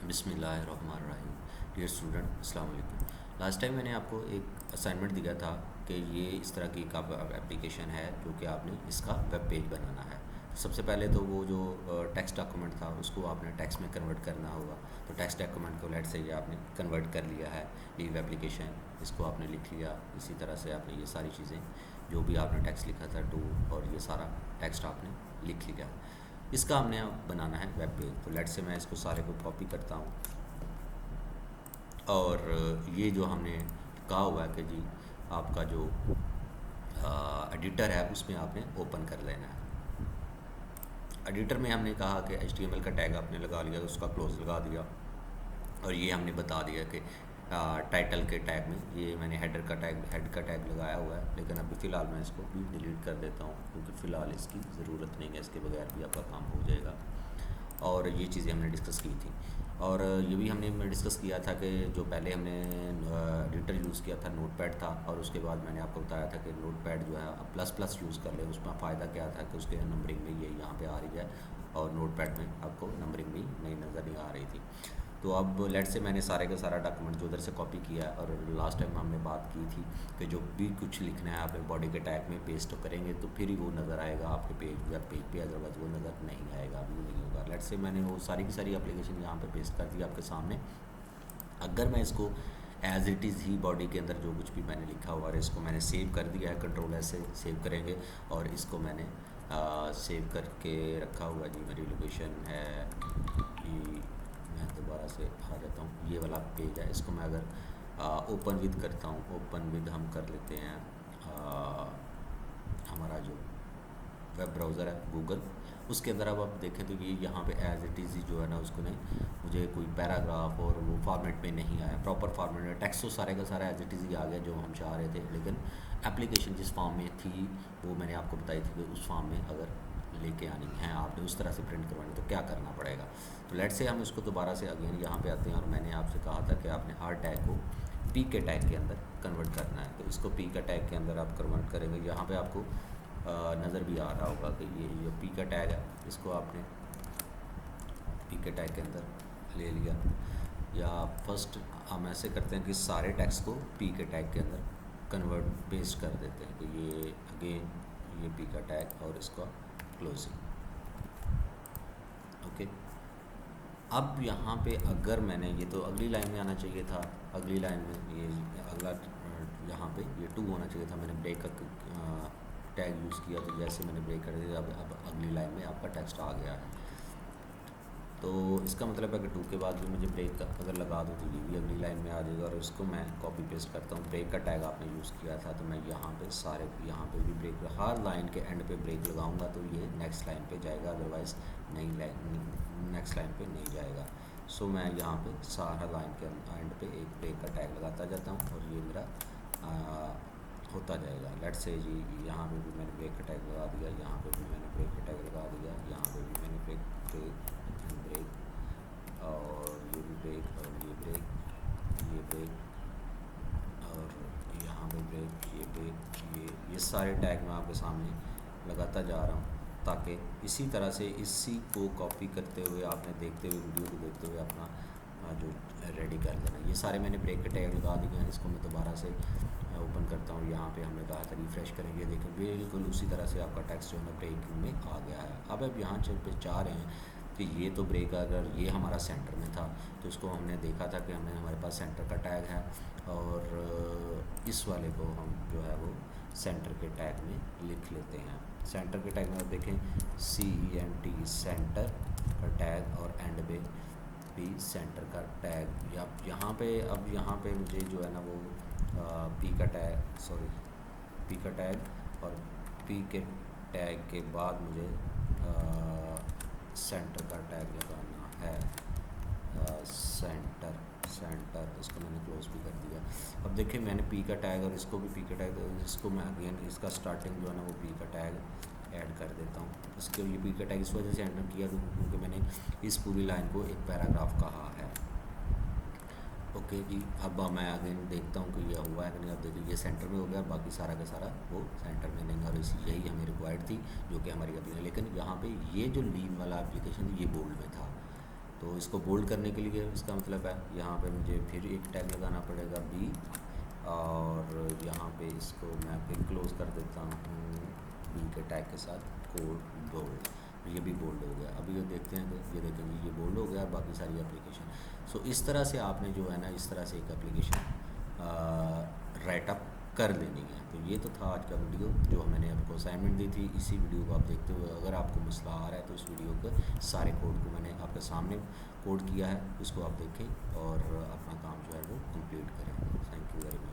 बिस्मिल्लाहिर्रहमानिर्रहीम। Dear student, अस्सलाम वालेकुम। लास्ट टाइम मैंने आपको एक असाइनमेंट दिया था कि ये इस तरह की एक एप्लीकेशन है जो कि आपने इसका वेब पेज बनाना है। तो सबसे पहले तो वो जो टेक्स्ट डॉक्यूमेंट था उसको आपने टेक्स्ट में कन्वर्ट करना होगा। तो टेक्स्ट डॉक्यूमेंट को लेट से ये आपने कन्वर्ट कर लिया है। लीव एप्लीकेशन इसको आपने लिख लिया। इसी तरह से आपने ये सारी चीज़ें जो भी आपने टेक्स्ट लिखा था टू और ये सारा टेक्स्ट आपने लिख लिया। इसका हमने अब बनाना है वेब पेज। तो लेट से मैं इसको सारे को कॉपी करता हूँ और ये जो हमने कहा हुआ है कि जी आपका जो एडिटर है उसमें आपने ओपन कर लेना है। एडिटर में हमने कहा कि HTML का टैग आपने लगा लिया, उसका क्लोज लगा दिया और ये हमने बता दिया कि टाइटल के टैग में ये मैंने हेड का टैग लगाया हुआ है। लेकिन अभी फ़िलहाल मैं इसको भी डिलीट कर देता हूँ क्योंकि फ़िलहाल इसकी ज़रूरत नहीं है, इसके बगैर भी आपका काम हो जाएगा। और ये चीज़ें हमने डिस्कस की थी और ये भी हमने डिस्कस किया था कि जो पहले हमने एडिटर यूज़ किया था नोटपैड था और उसके बाद मैंने आपको बताया था कि नोटपैड जो है आप प्लस प्लस यूज़ कर ले। उसमें फ़ायदा क्या था कि उसके नंबरिंग में ये यहाँ पे आ रही है और नोटपैड में आपको नंबरिंग भी नहीं नज़र नहीं आ रही थी। तो अब लेट से मैंने सारे का सारा डॉक्यूमेंट जो उधर से कॉपी किया है और लास्ट टाइम हमने बात की थी कि जो भी कुछ लिखना है आप बॉडी के टैग में पेस्ट करेंगे तो फिर ही वो नज़र आएगा आपके पेज वेब पेज पे, अदरवाइज वो नज़र नहीं आएगा, व्यू नहीं होगा। लेट से मैंने वो सारी की सारी एप्लीकेशन यहाँ पे पेस्ट कर दी आपके सामने। अगर मैं इसको as it is he body के अंदर जो कुछ भी मैंने लिखा हुआ है इसको मैंने सेव कर दिया है, कंट्रोल ऐसे सेव करेंगे और इसको मैंने सेव करके रखा हुआ जी। मेरी लोकेशन है कि मैं दोबारा से आ जाता हूँ, ये वाला पेज है। इसको मैं अगर ओपन विद करता हूँ, ओपन विद हम कर लेते हैं हमारा जो वेब ब्राउज़र है गूगल, उसके अंदर अब आप देखें तो ये यहाँ पे एज इट इज़ जो है ना उसको नहीं, मुझे कोई पैराग्राफ और वो फॉर्मेट में नहीं आया, प्रॉपर फॉर्मेट में टेक्स्ट तो सारे का सारा एज इट इज़ ही आ गया जो हम चाह रहे थे। लेकिन एप्लीकेशन जिस फॉर्म में थी वो मैंने आपको बताई थी कि उस फॉर्म में अगर लेके आनी है आपने, उस तरह से प्रिंट करवानी तो क्या करना पड़ेगा। तो लेट से हम इसको दोबारा से अगेन यहाँ पे आते हैं और मैंने आपसे कहा था कि आपने हर टैग को पी के टैग के अंदर कन्वर्ट करना है। तो इसको पी का टैग के अंदर आप कन्वर्ट करेंगे। यहाँ पे आपको नज़र भी आ रहा होगा कि ये जो पी का टैग है इसको आपने पी के टैग के अंदर ले लिया। या फर्स्ट हम ऐसे करते हैं कि सारे टैग्स को पी के टैग के अंदर कन्वर्ट पेस्ट कर देते हैं। तो ये अगेन ये पी का टैग और इसका क्लोजिंग। ओके, अब यहाँ पे अगर मैंने ये तो अगली लाइन में आना चाहिए था, अगली लाइन में ये अगला यहाँ पे ये 2 होना चाहिए था। मैंने ब्रेक का टैग यूज़ किया तो जैसे मैंने ब्रेक कर दिया अब अगली लाइन में आपका टेक्स्ट आ गया है। तो इसका मतलब है कि 2 के बाद भी मुझे ब्रेक अगर लगा दूँ तो ये भी अगली लाइन में आ जाएगा। और इसको मैं कॉपी पेस्ट करता हूँ। ब्रेक का टैग आपने यूज़ किया था तो मैं यहाँ पे सारे यहाँ पे भी ब्रेक, हर लाइन के एंड पे ब्रेक लगाऊंगा तो ये नेक्स्ट लाइन पे जाएगा, अदरवाइज़ नेक्स्ट लाइन पे नहीं जाएगा। सो मैं यहाँ पे सारा लाइन के एंड पे एक ब्रेक का टैग लगाता जाता हूँ और ये मेरा होता जाएगा। लेट से जी यहाँ पे भी मैंने ब्रेक का टैग लगा दिया, यहाँ पे भी मैंने ब्रेक का टैग लगा दिया, यहाँ पे भी मैंने ब्रेक और ये भी ब्रेक और ये ब्रेक और यहाँ पे ब्रेक, ये ब्रेक, ये सारे टैग मैं आपके सामने लगाता जा रहा हूँ ताकि इसी तरह से इसी को कॉपी करते हुए आपने देखते हुए वीडियो को देखते हुए अपना जो रेडी कर लेना। ये सारे मैंने ब्रेक के टैग लगा दिए हैं। इसको मैं दोबारा से ओपन करता हूँ। यहाँ पे हमने कहा था रिफ्रेश करेंगे, देखें बिल्कुल उसी तरह से आपका टेक्स्ट जो है ना ब्रेक में आ गया है। अब यहाँ पे चाह रहे हैं कि ये तो ब्रेक अगर ये हमारा सेंटर में था तो इसको हमने देखा था कि हमारे पास सेंटर का टैग है और इस वाले को हम जो है वो सेंटर के टैग में लिख लेते हैं। सेंटर के टैग में आप देखें CENT सेंटर का टैग और एंड पे भी सेंटर का टैग। या यहाँ पे अब यहाँ पे मुझे जो है ना वो पी का टैग और पी के टैग के बाद मुझे सेंटर का टैग लगाना है। सेंटर इसको मैंने क्लोज भी कर दिया। अब देखिए मैंने पी का टैग और इसको भी पी का टैग, इसको मैं अगेन इसका स्टार्टिंग जो है ना वो पी का टैग ऐड कर देता हूँ। इसके लिए पी का टैग इस वजह से एंटर किया क्योंकि मैंने इस पूरी लाइन को एक पैराग्राफ कहा है। ओके जी, अब मैं अगेन देखता हूँ कि यह हुआ है कि नहीं। अब देखिए ये सेंटर में हो गया, बाकी सारा का सारा वो सेंटर में नहीं। और इसी यही हमें रिक्वायर्ड थी जो कि हमारी अभी है। लेकिन यहाँ पे ये जो लीव वाला एप्लीकेशन ये बोल्ड में था तो इसको बोल्ड करने के लिए इसका मतलब है यहाँ पे मुझे फिर एक टैग लगाना पड़ेगा बी, और यहाँ पे इसको मैं फिर क्लोज कर देता हूँ बी के टैग के साथ कोड बोल्ड। ये भी बोल्ड हो गया। अभी ये देखते हैं तो ये देखेंगे ये बोल्ड हो गया और बाकी सारी एप्लीकेशन। सो इस तरह से आपने जो है ना इस तरह से एक एप्लीकेशन राइट अप कर लेनी है। तो ये तो था आज का वीडियो जो मैंने आपको असाइनमेंट दी थी। इसी वीडियो को आप देखते हुए अगर आपको मसला आ रहा है तो इस वीडियो के सारे कोड को मैंने आपके सामने कोड किया है, उसको आप देखें और अपना काम जो है वो कंप्लीट करें। Thank you very much.